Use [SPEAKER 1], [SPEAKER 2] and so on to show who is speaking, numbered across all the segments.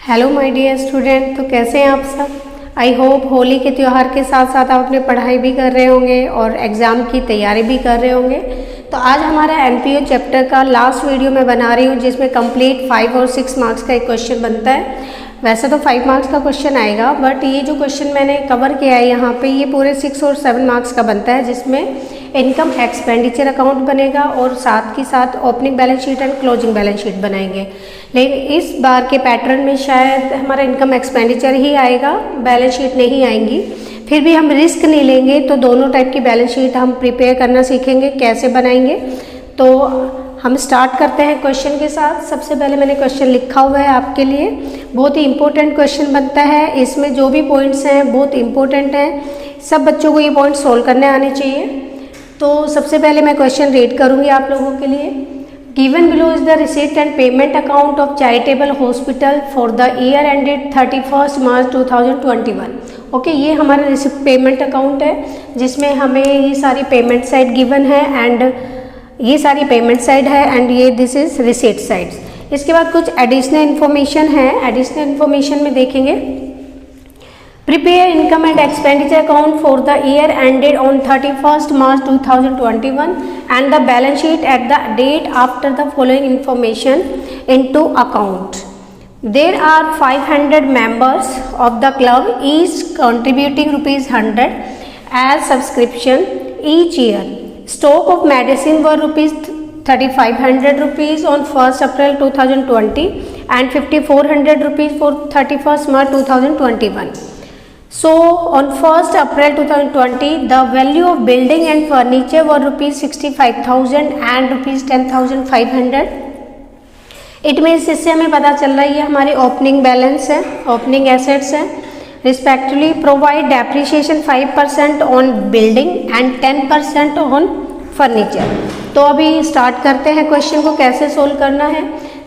[SPEAKER 1] Hello my dear student, तो कैसे हैं आप सब। आई होप होली के त्यौहार के साथ साथ आप अपनी पढ़ाई भी कर रहे होंगे और एग्ज़ाम की तैयारी भी कर रहे होंगे। तो आज हमारा एमपीओ चैप्टर का लास्ट वीडियो मैं बना रही हूँ, जिसमें कंप्लीट 5 और 6 मार्क्स का एक क्वेश्चन बनता है। वैसे तो 5 मार्क्स का क्वेश्चन आएगा, बट ये जो क्वेश्चन मैंने कवर किया है यहाँ पे, ये पूरे 6 और 7 मार्क्स का बनता है, जिसमें इनकम एक्सपेंडिचर अकाउंट बनेगा और साथ ही साथ opening balance sheet and closing balance sheet बनाएंगे। लेकिन इस बार के पैटर्न में शायद हमारा इनकम एक्सपेंडिचर ही आएगा, बैलेंस शीट नहीं आएंगी। फिर भी हम रिस्क नहीं लेंगे, तो दोनों टाइप की बैलेंस शीट हम प्रिपेयर करना सीखेंगे, कैसे बनाएंगे। तो हम स्टार्ट करते हैं क्वेश्चन के साथ। सबसे पहले मैंने क्वेश्चन लिखा हुआ है आपके लिए, बहुत ही इंपॉर्टेंट क्वेश्चन बनता है। इसमें जो भी पॉइंट्स हैं बहुत इंपॉर्टेंट हैं, सब बच्चों को ये पॉइंट सोल्व करने आने चाहिए। तो सबसे पहले मैं क्वेश्चन रीड करूँगी आप लोगों के लिए। Given below is the receipt and payment account of charitable hospital for the year ended 31 March 2021। Okay, ये हमारा रिसीट पेमेंट अकाउंट है, जिसमें हमें ये सारी पेमेंट साइड गिवन है एंड ये सारी पेमेंट साइड है एंड ये दिस इज रिसीट साइड्स। इसके बाद कुछ एडिशनल इन्फॉर्मेशन है। एडिशनल इन्फॉर्मेशन में देखेंगे, prepare income and expenditure account for the year ended on 31 March 2021 and the balance sheet at the date after the following information into account. There are 500 members of the club, each contributing ₹100 as subscription each year. Stock of medicine were ₹3,500 on 1st April 2020 and ₹5,400 for 31st March 2021. So on 1st April 2020, the value of building and furniture were ₹65,000 and ₹10,500. It means इससे हमें पता चल रहा है ये हमारे opening balance है, opening assets है। Respectively provide depreciation 5% on building and 10% on furniture. तो अभी स्टार्ट करते हैं क्वेश्चन को कैसे सोल्व करना है।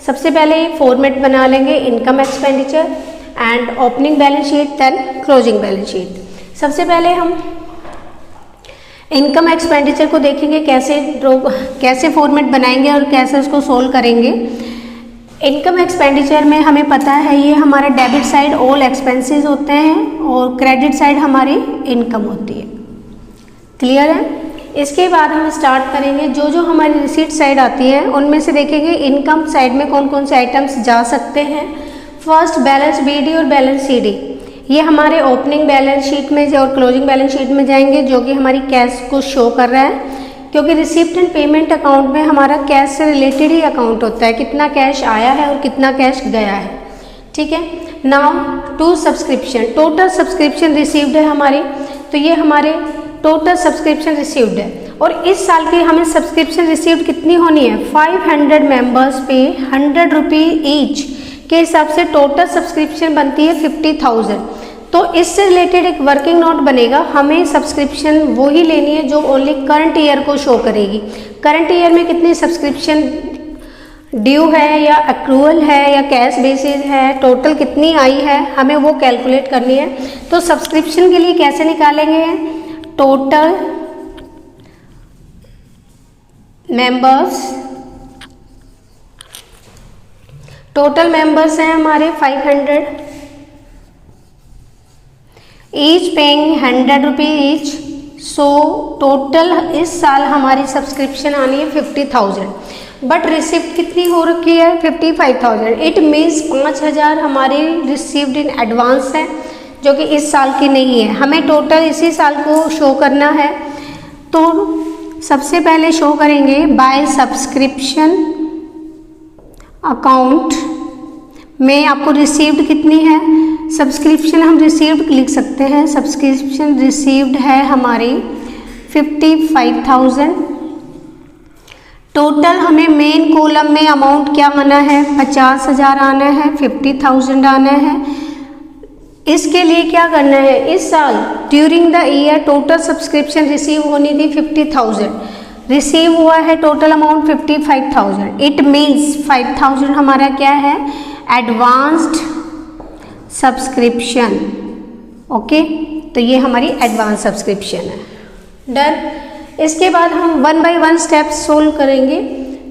[SPEAKER 1] सबसे पहले फॉर्मेट बना लेंगे, income expenditure and opening balance sheet then closing balance sheet. सबसे पहले हम इनकम एक्सपेंडिचर को देखेंगे, कैसे फॉर्मेट बनाएंगे और कैसे उसको सोल्व करेंगे। इनकम एक्सपेंडिचर में हमें पता है ये हमारा डेबिट साइड ऑल एक्सपेंसेस होते हैं और क्रेडिट साइड हमारी इनकम होती है। क्लियर है। इसके बाद हम स्टार्ट करेंगे, जो जो हमारी रिसीट साइड आती है उनमें से देखेंगे इनकम साइड में कौन कौन से आइटम्स जा सकते हैं। फर्स्ट बैलेंस बीडी और बैलेंस सीडी, ये हमारे ओपनिंग बैलेंस शीट में और क्लोजिंग बैलेंस शीट में जाएंगे, जो कि हमारी कैश को शो कर रहा है, क्योंकि रिसिप्ट एंड पेमेंट अकाउंट में हमारा कैश से रिलेटेड ही अकाउंट होता है, कितना कैश आया है और कितना कैश गया है। ठीक है। Now to subscription, total subscription received है हमारी, तो ये हमारे टोटल सब्सक्रिप्शन रिसीव्ड है। और इस साल की हमें सब्सक्रिप्शन रिसीव्ड कितनी होनी है, 500 मेंबर्स पे ₹100 ईच के हिसाब से टोटल सब्सक्रिप्शन बनती है 50,000। तो इससे रिलेटेड एक वर्किंग नोट बनेगा, हमें सब्सक्रिप्शन वो ही लेनी है जो ओनली करंट ईयर को शो करेगी। करंट ईयर में कितनी सब्सक्रिप्शन ड्यू है या अक्रूवल है या कैश बेसिस है, टोटल कितनी आई है, हमें वो कैलकुलेट करनी है। तो सब्सक्रिप्शन के लिए कैसे निकालेंगे, टोटल मेंबर्स हैं हमारे 500, each paying ₹100 each. So total इस साल हमारी सब्सक्रिप्शन आनी है 50,000, बट रिसिप्ट कितनी हो रखी है 55,000। इट मीन्स 5,000 हमारी रिसीव्ड इन एडवांस है, जो कि इस साल की नहीं है, हमें टोटल इसी साल को शो करना है। तो सबसे पहले शो करेंगे बाय सब्सक्रिप्शन अकाउंट में आपको रिसीव्ड कितनी है, सब्सक्रिप्शन हम रिसीव्ड लिख सकते हैं, सब्सक्रिप्शन रिसीव्ड है हमारी 55,000। टोटल हमें मेन कॉलम में अमाउंट क्या आना है, 50,000 आना है, 50,000 आना है। इसके लिए क्या करना है, इस साल during the year total subscription receive होनी थी 50,000, रिसीव हुआ है टोटल अमाउंट 55,000। इट मीन्स 5,000 हमारा क्या है, एडवांस्ड सब्सक्रिप्शन। ओके, तो ये हमारी एडवांस सब्सक्रिप्शन है। डन। इसके बाद हम 1 बाय 1 स्टेप सोल्व करेंगे।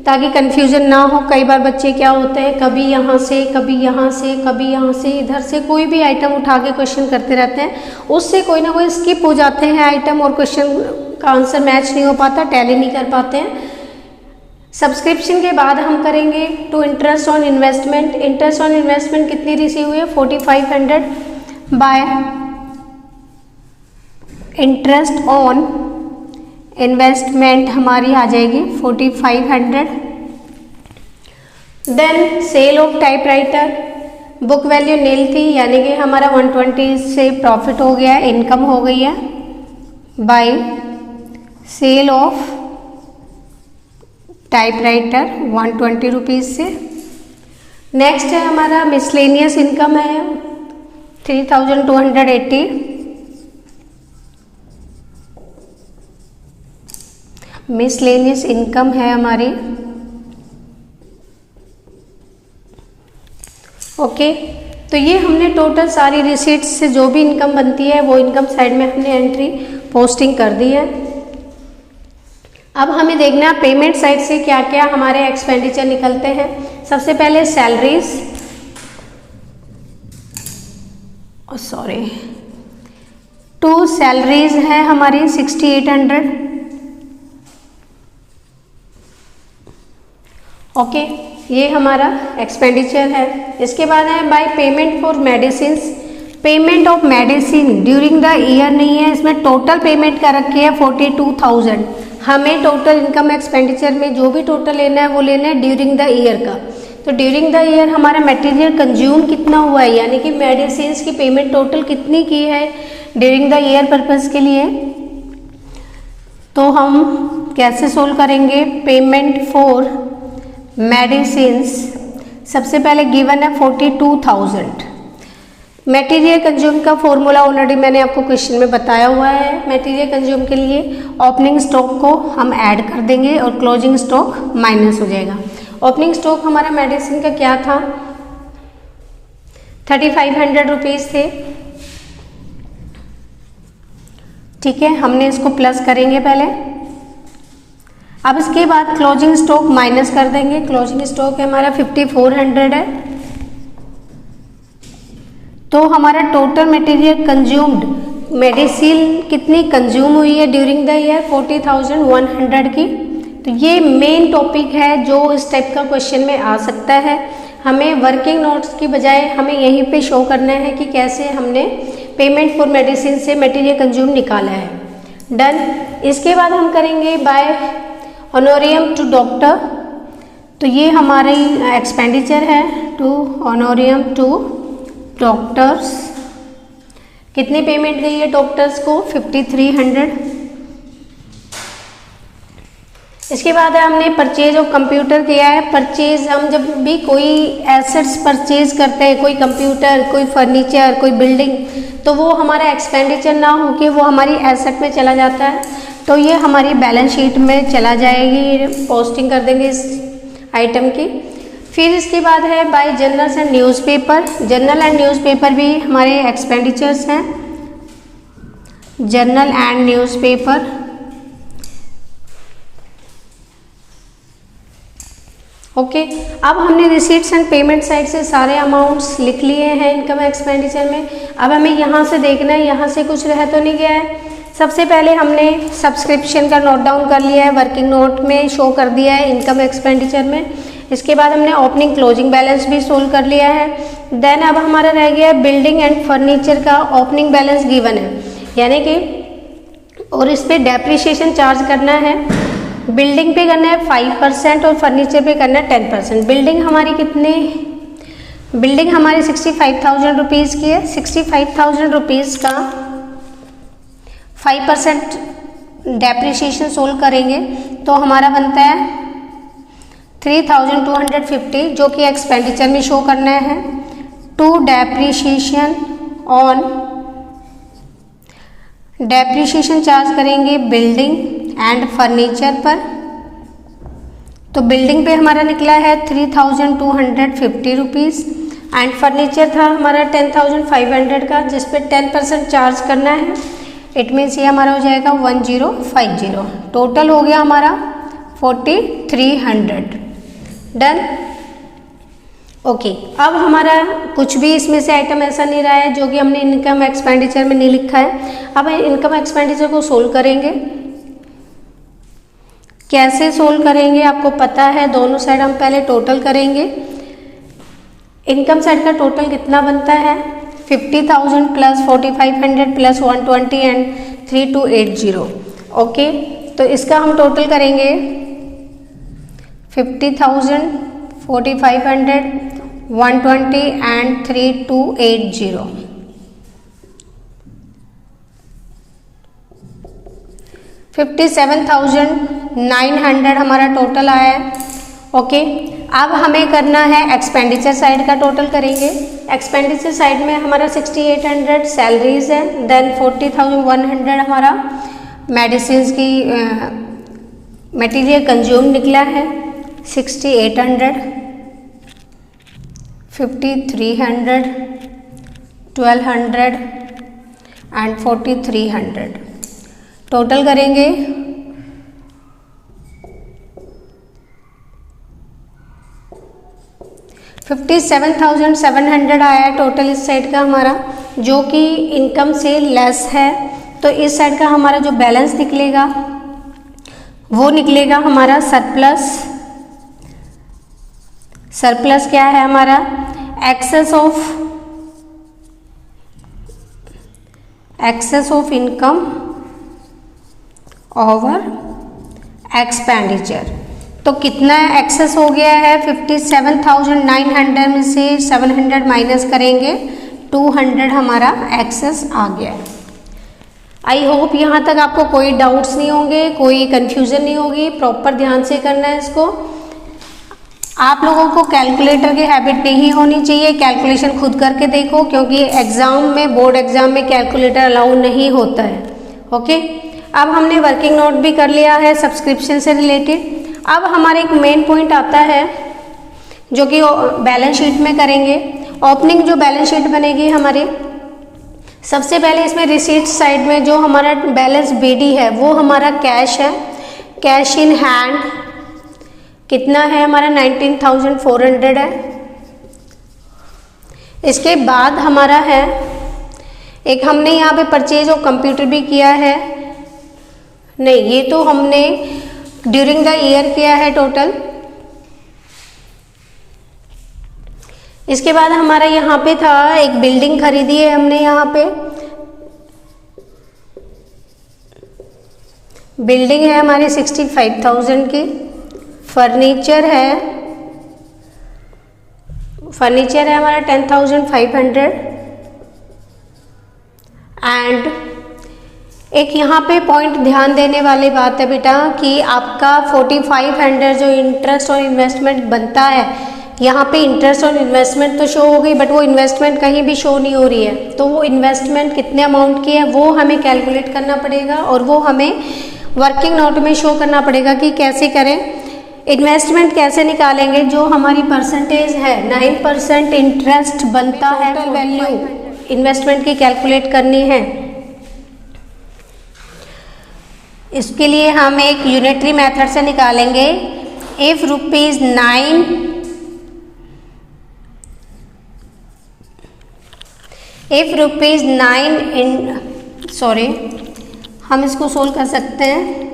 [SPEAKER 1] ताकि कन्फ्यूज़न ना हो। कई बार बच्चे क्या होते हैं, कभी यहाँ से कभी यहाँ से कभी यहाँ से, इधर से कोई भी आइटम उठा के क्वेश्चन करते रहते हैं, उससे कोई ना कोई स्किप हो जाते हैं आइटम और क्वेश्चन का आंसर मैच नहीं हो पाता, टैली नहीं कर पाते हैं। सब्सक्रिप्शन के बाद हम करेंगे to interest on investment. Interest on investment कितनी रिसीव हुई है, 4500 बाय इंटरेस्ट ऑन इन्वेस्टमेंट हमारी आ जाएगी 4500। Then sale of typewriter, book value nil थी, यानी कि हमारा 120 से प्रॉफिट हो गया है, इनकम हो गई है by sale of typewriter 120 rupees से। नेक्स्ट है हमारा मिसलेनियस इनकम है 3280। मिसलेनियस इनकम है हमारी, ओके। तो ये हमने टोटल सारी रिसीट्स से जो भी इनकम बनती है वो इनकम साइड में हमने एंट्री पोस्टिंग कर दी है। अब हमें देखना है पेमेंट साइड से क्या क्या हमारे एक्सपेंडिचर निकलते हैं। सबसे पहले सैलरीज, टू सैलरीज है हमारी 6800, ओके, ये हमारा एक्सपेंडिचर है। इसके बाद है by payment for medicine. Payment of medicine during the year नहीं है, इसमें टोटल पेमेंट कर रखी है 42,000। हमें टोटल इनकम एक्सपेंडिचर में जो भी टोटल लेना है वो लेना है ड्यूरिंग द ईयर का। तो ड्यूरिंग द ईयर हमारा मटेरियल कंज्यूम कितना हुआ है, यानी कि मेडिसिन की पेमेंट टोटल कितनी की है ड्यूरिंग द ईयर पर्पस के लिए। तो हम कैसे सोल्व करेंगे, पेमेंट फॉर मेडिसिन्स सबसे पहले गिवन है 42,000। मटेरियल कंज्यूम का फॉर्मूला ऑलरेडी मैंने आपको क्वेश्चन में बताया हुआ है। मटेरियल कंज्यूम के लिए ओपनिंग स्टॉक को हम ऐड कर देंगे और क्लोजिंग स्टॉक माइनस हो जाएगा। ओपनिंग स्टॉक हमारा मेडिसिन का क्या था, 3500 रुपीज़ थे, ठीक है। हमने इसको प्लस करेंगे पहले, अब इसके बाद क्लोजिंग स्टॉक माइनस कर देंगे। क्लोजिंग स्टॉक हमारा 5400 है। तो हमारा टोटल मटेरियल कंज्यूम्ड, मेडिसिन कितनी कंज्यूम हुई है ड्यूरिंग द ईयर 40,100 की। तो ये मेन टॉपिक है जो इस टाइप का क्वेश्चन में आ सकता है। हमें वर्किंग नोट्स की बजाय हमें यहीं पे शो करना है कि कैसे हमने पेमेंट फॉर मेडिसिन से मटेरियल कंज्यूम निकाला है। डन। इसके बाद हम करेंगे बाय ऑनोरियम टू डॉक्टर। तो ये हमारी एक्सपेंडिचर है टू ऑनोरियम टू डॉक्टर्स। कितनी पेमेंट गई है डॉक्टर्स को, 5300। इसके बाद हमने परचेज ऑफ कंप्यूटर किया है। परचेज, हम जब भी कोई एसेट्स परचेज करते हैं, कोई कंप्यूटर, कोई फर्नीचर, कोई बिल्डिंग, तो वो हमारा एक्सपेंडिचर ना हो के वो हमारी एसेट में चला जाता है। तो ये हमारी बैलेंस शीट में चला जाएगी, पोस्टिंग कर देंगे इस आइटम की। फिर इसके बाद है by journals and newspaper. Journal and newspaper भी हमारे एक्सपेंडिचर्स हैं। Journal and newspaper, okay. अब हमने रिसीट्स एंड पेमेंट साइड से सारे अमाउंट्स लिख लिए हैं इनकम एक्सपेंडिचर में। अब हमें यहाँ से देखना है यहाँ से कुछ रह तो नहीं गया है। सबसे पहले हमने सब्सक्रिप्शन का नोट डाउन कर लिया है, वर्किंग नोट में शो कर दिया है इनकम एक्सपेंडिचर में। इसके बाद हमने ओपनिंग क्लोजिंग बैलेंस भी सोल्व कर लिया है। देन अब हमारा रह गया है बिल्डिंग एंड फर्नीचर का ओपनिंग बैलेंस गिवन है, यानी कि और इस पर डेप्रिसिएशन चार्ज करना है। बिल्डिंग पे करना है 5% और फर्नीचर पे करना है 10%। बिल्डिंग हमारी कितने, बिल्डिंग हमारी 65,000 रुपीज़ की है। 65,000 रुपीज़ का 5% डेप्रिसिएशन सोल्व करेंगे तो हमारा बनता है 3,250, जो कि एक्सपेंडिचर में शो करना है। To depreciation on, depreciation charge करेंगे बिल्डिंग एंड फर्नीचर पर। तो बिल्डिंग पे हमारा निकला है 3,250 रुपीज़ एंड फर्नीचर था हमारा 10,500 का, जिस पे 10% चार्ज करना है। इट मीन्स ये हमारा हो जाएगा 1050। टोटल हो गया हमारा 4,300। डन। ओके, अब हमारा कुछ भी इसमें से आइटम ऐसा नहीं रहा है जो कि हमने इनकम एक्सपेंडिचर में नहीं लिखा है। अब इनकम एक्सपेंडिचर को सोल्व करेंगे। कैसे सोल्व करेंगे आपको पता है, दोनों साइड हम पहले टोटल करेंगे। इनकम साइड का टोटल कितना बनता है, 50,000 प्लस 4,500 प्लस 120 एंड 3280। ओके, तो इसका हम टोटल करेंगे 50,000, 4,500, 120 एंड 3280। 57,900 हमारा टोटल आया है। ओके, अब हमें करना है एक्सपेंडिचर साइड का टोटल करेंगे। एक्सपेंडिचर साइड में हमारा 6,800 सैलरीज है, देन 40,100 हमारा मेडिसिन की मटेरियल कंज्यूम निकला है, 6,800, 5,300, 1,200 एंड 4,300 टोटल करेंगे। $57,700 आया है टोटल इस साइड का हमारा, जो कि इनकम से लेस है। तो इस साइड का हमारा जो बैलेंस निकलेगा वो निकलेगा हमारा सरप्लस। सरप्लस क्या है हमारा, excess of income over expenditure. तो कितना एक्सेस हो गया है, 57,900 में से 700 माइनस करेंगे, 200 हमारा एक्सेस आ गया है। आई होप यहाँ तक आपको कोई डाउट्स नहीं होंगे, कोई कन्फ्यूज़न नहीं होगी। प्रॉपर ध्यान से करना है इसको। आप लोगों को कैलकुलेटर की हैबिट नहीं होनी चाहिए, कैलकुलेशन खुद करके देखो, क्योंकि एग्ज़ाम में, बोर्ड एग्ज़ाम में कैलकुलेटर अलाउ नहीं होता है। ओके, अब हमने वर्किंग नोट भी कर लिया है सब्सक्रिप्शन से रिलेटेड। अब हमारे एक मेन पॉइंट आता है जो कि बैलेंस शीट में करेंगे। ओपनिंग जो बैलेंस शीट बनेगी हमारी, सबसे पहले इसमें रिसीट साइड में जो हमारा बैलेंस बीडी है वो हमारा कैश है, कैश इन हैंड कितना है हमारा 19,400 है। इसके बाद हमारा है एक, हमने यहाँ पे परचेज ऑफ कंप्यूटर भी किया है, नहीं ये तो हमने ड्यूरिंग द ईयर किया है टोटल। इसके बाद हमारा यहाँ पे था एक बिल्डिंग खरीदी है हमने, यहाँ पे बिल्डिंग है हमारी 65,000 की। फर्नीचर है हमारा 10,500 एंड एक यहाँ पे पॉइंट ध्यान देने वाली बात है बेटा कि आपका 4,500 जो इंटरेस्ट और इन्वेस्टमेंट बनता है, यहाँ पे इंटरेस्ट और इन्वेस्टमेंट तो शो हो गई, बट वो इन्वेस्टमेंट कहीं भी शो नहीं हो रही है। तो वो इन्वेस्टमेंट कितने अमाउंट की है वो हमें कैलकुलेट करना पड़ेगा और वो हमें वर्किंग नोट में शो करना पड़ेगा कि कैसे करें। इन्वेस्टमेंट कैसे निकालेंगे, जो हमारी परसेंटेज है 9% इंटरेस्ट बनता है, वैल्यू इन्वेस्टमेंट की कैलकुलेट करनी है। इसके लिए हम एक यूनिटरी मेथड से निकालेंगे। इफ ₹9 हम इसको सोल्व कर सकते हैं।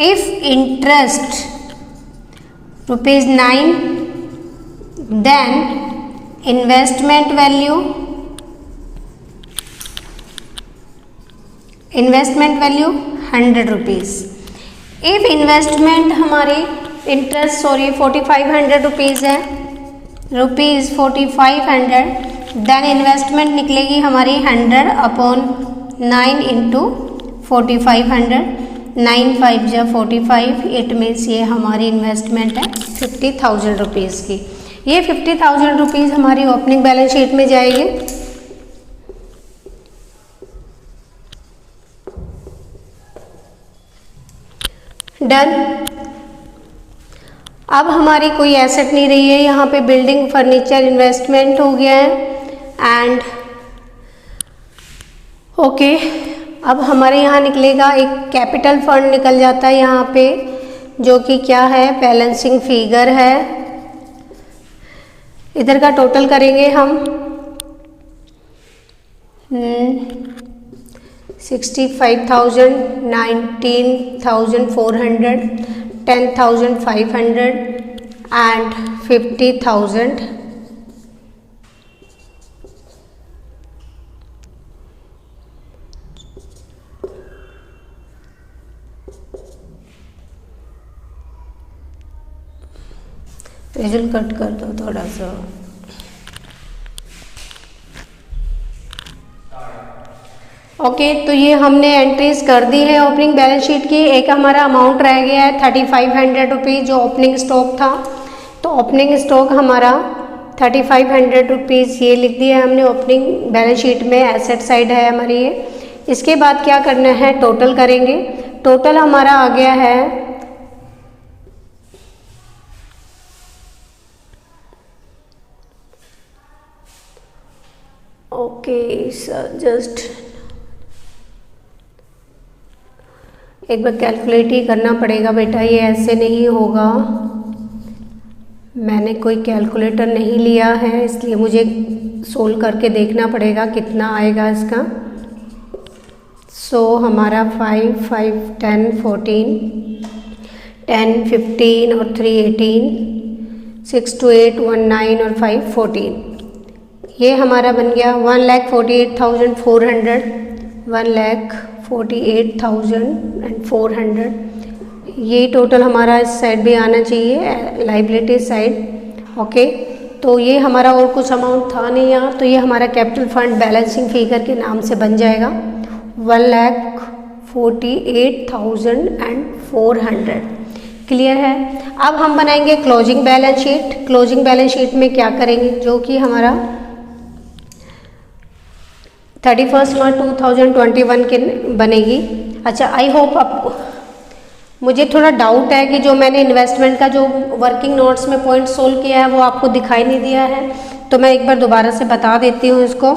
[SPEAKER 1] If interest ₹9 then investment value ₹100। If investment हमारी इंटरेस्ट 4,500 रुपीज़ है, ₹4,500 देन इन्वेस्टमेंट निकलेगी हमारी 100/9 इंटू 4,500, 9 5 जा 45, इट मीन्स ये हमारी इन्वेस्टमेंट है 50,000 रुपीज़ की। ये 50,000 रुपीज़ हमारी ओपनिंग बैलेंस शीट में जाएगी। डन। अब हमारी कोई एसेट नहीं रही है, यहाँ पे बिल्डिंग फर्नीचर इन्वेस्टमेंट हो गया है एंड ओके। अब हमारे यहाँ निकलेगा एक कैपिटल फंड निकल जाता है यहाँ पे जो कि क्या है, बैलेंसिंग फिगर है। इधर का टोटल करेंगे हम 65,000, 19,400, 10,500 and 50,000। रिजल्ट कट कर दो थोड़ा सा। ओके, तो ये हमने एंट्रीज कर दी है ओपनिंग बैलेंस शीट की। एक हमारा अमाउंट रह गया है 3500 रुपीज़ जो ओपनिंग स्टॉक था। तो ओपनिंग स्टॉक हमारा 3500 रुपीज़ ये लिख दिया हमने ओपनिंग बैलेंस शीट में, एसेट साइड है हमारी ये। इसके बाद क्या करना है, टोटल करेंगे। टोटल हमारा आ गया है ओके सर, जस्ट एक बार कैलकुलेट ही करना पड़ेगा बेटा, ये ऐसे नहीं होगा। मैंने कोई कैलकुलेटर नहीं लिया है, इसलिए मुझे सोल्व करके देखना पड़ेगा कितना आएगा इसका। सो हमारा 5, 5, 10, 14, 10, 15 और 3, 18, 6 to 8, 1, 9 और 5, 14। ये हमारा बन गया 1,48,400, 1,48,400। ये टोटल हमारा इस साइड भी आना चाहिए, लाइबिलिटी साइड। ओके, तो ये हमारा और कुछ अमाउंट था नहीं यहाँ, तो ये हमारा कैपिटल फंड बैलेंसिंग फिगर के नाम से बन जाएगा 1,48,400। क्लियर है। अब हम बनाएंगे closing balance sheet. Closing balance sheet में क्या करेंगे, जो कि हमारा 31 मार्च 2021 के बनेगी। अच्छा, आई होप आपको, मुझे थोड़ा डाउट है कि जो मैंने इन्वेस्टमेंट का जो वर्किंग नोट्स में पॉइंट सोल्व किया है वो आपको दिखाई नहीं दिया है, तो मैं एक बार दोबारा से बता देती हूँ इसको।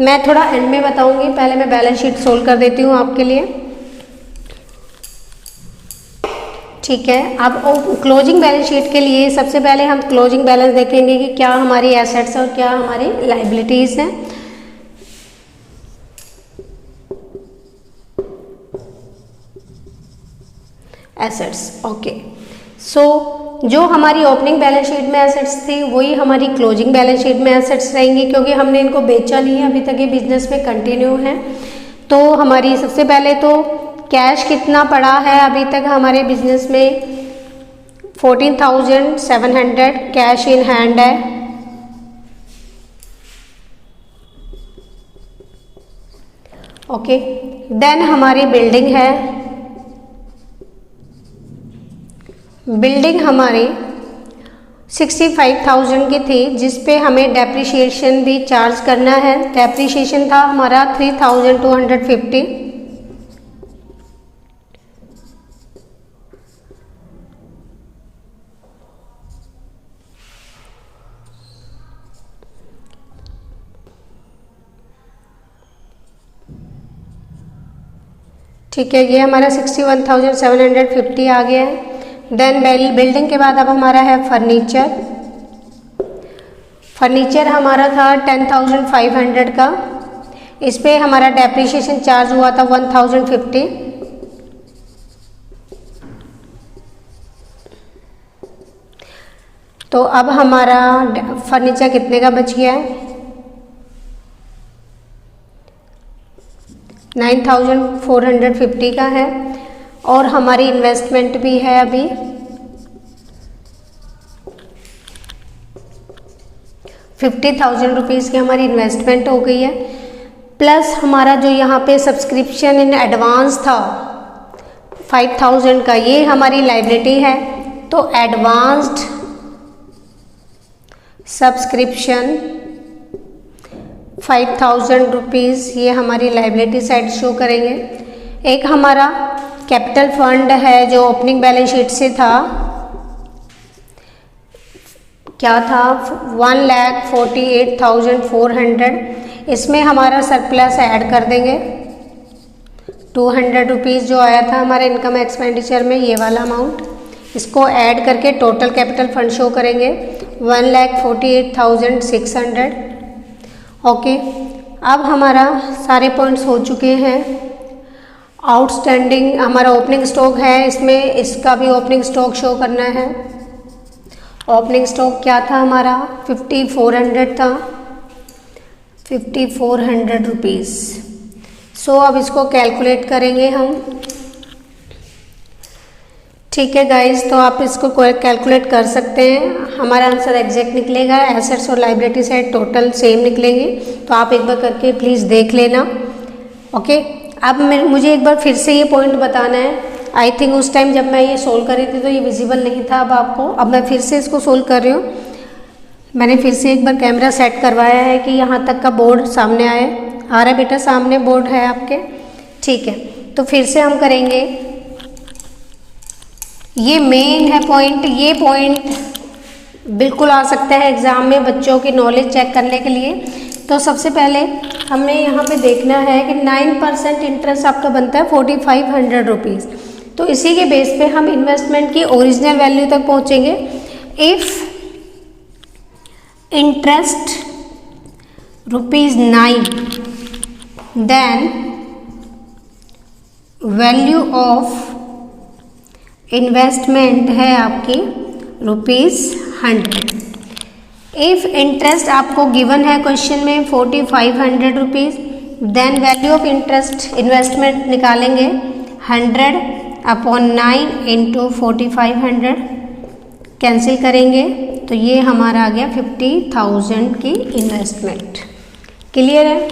[SPEAKER 1] मैं थोड़ा एंड में बताऊँगी, पहले मैं बैलेंस शीट सोल्व कर देती हूँ आपके लिए। ठीक है, अब क्लोजिंग बैलेंस शीट के लिए सबसे पहले हम क्लोजिंग बैलेंस देखेंगे कि क्या हमारी एसेट्स और क्या हमारी लाइबिलिटीज़ हैं। Assets, okay. सो जो हमारी ओपनिंग बैलेंस शीट में एसेट्स थी वही हमारी क्लोजिंग बैलेंस शीट में एसेट्स रहेंगी, क्योंकि हमने इनको बेचा नहीं है अभी तक, ये बिजनेस में कंटिन्यू है। तो हमारी सबसे पहले तो कैश कितना पड़ा है अभी तक हमारे बिजनेस में, 14,700 कैश इन हैंड है। ओके, देन हमारी बिल्डिंग है। बिल्डिंग हमारी 65,000 की थी, जिस पे हमें डेप्रिसिएशन भी चार्ज करना है। डेप्रिसिएशन था हमारा 3,250। ठीक है, ये हमारा 61,750 आ गया है। देन बिल्डिंग के बाद अब हमारा है फर्नीचर। फर्नीचर हमारा था 10,500 का, इस पे हमारा डेप्रिसिएशन चार्ज हुआ था 1,050। तो अब हमारा फर्नीचर कितने का बच गया है, 9,450 का है। और हमारी इन्वेस्टमेंट भी है अभी 50,000 रुपीज़ की हमारी इन्वेस्टमेंट हो गई है। प्लस हमारा जो यहाँ पे सब्सक्रिप्शन इन एडवांस था 5,000 का, ये हमारी लायबिलिटी है। तो एडवांस्ड सब्सक्रिप्शन 5,000 रुपीज़ ये हमारी लायबिलिटी साइड शो करेंगे। एक हमारा कैपिटल फंड है जो ओपनिंग बैलेंस शीट से था, क्या था 1,48,400। इसमें हमारा सरप्लस ऐड कर देंगे 200 रुपीज़ जो आया था हमारे इनकम एक्सपेंडिचर में, ये वाला अमाउंट। इसको ऐड करके टोटल कैपिटल फंड शो करेंगे 1,48,600। ओके, अब हमारा सारे पॉइंट्स हो चुके हैं। आउटस्टैंडिंग हमारा ओपनिंग स्टॉक है, इसमें इसका भी ओपनिंग स्टॉक शो करना है। ओपनिंग स्टॉक क्या था हमारा 5,400 था, 5,400 रुपीज़। सो अब इसको कैलकुलेट करेंगे हम। ठीक है गाइस, तो आप इसको कैलकुलेट कर सकते हैं, हमारा आंसर एग्जैक्ट निकलेगा। एसेट्स और लाइबिलिटी साइड टोटल सेम निकलेंगे, तो आप एक बार करके प्लीज़ देख लेना। ओके, अब मुझे एक बार फिर से ये पॉइंट बताना है। आई थिंक उस टाइम जब मैं ये सोल्व कर रही थी तो ये विजिबल नहीं था अब आपको, अब मैं फिर से इसको सोल्व कर रही हूँ। मैंने फिर से एक बार कैमरा सेट करवाया है कि यहाँ तक का बोर्ड सामने आए। आ रहा है बेटा, सामने बोर्ड है आपके? ठीक है, तो फिर से हम करेंगे। ये मेन है पॉइंट, ये पॉइंट बिल्कुल आ सकता है एग्ज़ाम में बच्चों की नॉलेज चेक करने के लिए। तो सबसे पहले हमें यहाँ पे देखना है कि 9% इंटरेस्ट आपका बनता है 4,500 रुपीज़। तो इसी के बेस पे हम इन्वेस्टमेंट की ओरिजिनल वैल्यू तक पहुँचेंगे। If interest ₹9 then value of investment है आपकी ₹100। इफ़ इंटरेस्ट आपको गिवन है क्वेश्चन में 4,500 rupees, then value of interest investment निकालेंगे 100/9 इंटू 4,500, कैंसिल करेंगे तो ये हमारा आ गया 50,000 की इन्वेस्टमेंट। क्लियर है?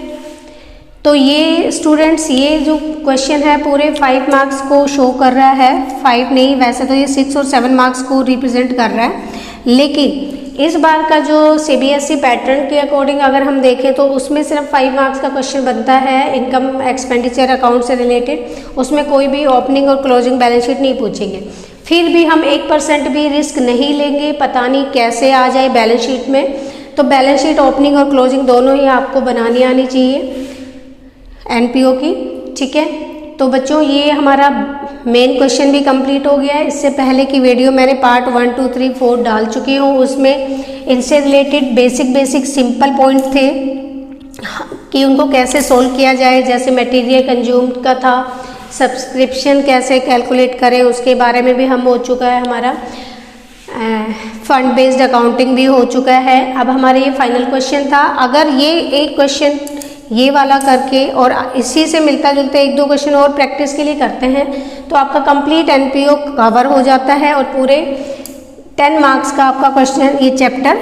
[SPEAKER 1] तो ये स्टूडेंट्स, ये जो क्वेश्चन है पूरे 5 मार्क्स को शो कर रहा है। 5 नहीं, वैसे तो ये 6 और 7 मार्क्स को रिप्रेजेंट कर रहा है, लेकिन इस बार का जो CBSE पैटर्न के अकॉर्डिंग अगर हम देखें तो उसमें सिर्फ 5 मार्क्स का क्वेश्चन बनता है इनकम एक्सपेंडिचर अकाउंट से रिलेटेड। उसमें कोई भी ओपनिंग और क्लोजिंग बैलेंस शीट नहीं पूछेंगे। फिर भी हम 1% भी रिस्क नहीं लेंगे, पता नहीं कैसे आ जाए बैलेंस शीट में। तो बैलेंस शीट ओपनिंग और क्लोजिंग दोनों ही आपको बनानी आनी चाहिए NPO की। ठीक है, तो बच्चों ये हमारा मेन क्वेश्चन भी कंप्लीट हो गया है। इससे पहले की वीडियो मैंने पार्ट 1, 2, 3, 4 डाल चुकी हूँ। उसमें इनसे रिलेटेड बेसिक सिंपल पॉइंट थे कि उनको कैसे सोल्व किया जाए, जैसे मटेरियल कंज्यूम्ड का था, सब्सक्रिप्शन कैसे कैलकुलेट करें उसके बारे में भी हम हो चुका है। हमारा फंड बेस्ड अकाउंटिंग भी हो चुका है। अब हमारे ये फाइनल क्वेश्चन था। अगर ये एक क्वेश्चन ये वाला करके और इसी से मिलता जुलता 1-2 क्वेश्चन और प्रैक्टिस के लिए करते हैं तो आपका कंप्लीट NPO कवर हो जाता है और पूरे 10 मार्क्स का आपका क्वेश्चन ये चैप्टर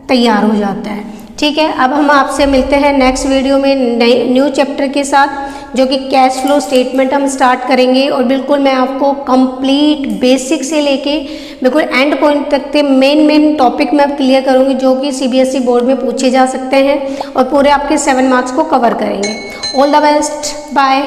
[SPEAKER 1] तैयार हो जाता है। ठीक है, अब हम आपसे मिलते हैं नेक्स्ट वीडियो में न्यू चैप्टर के साथ, जो कि कैश फ्लो स्टेटमेंट हम स्टार्ट करेंगे। और बिल्कुल मैं आपको कंप्लीट बेसिक से लेके बिल्कुल एंड पॉइंट तक के मेन टॉपिक मैं क्लियर करूँगी, जो कि CBSE बोर्ड में पूछे जा सकते हैं और पूरे आपके 7 मार्क्स को कवर करेंगे। All the best, bye.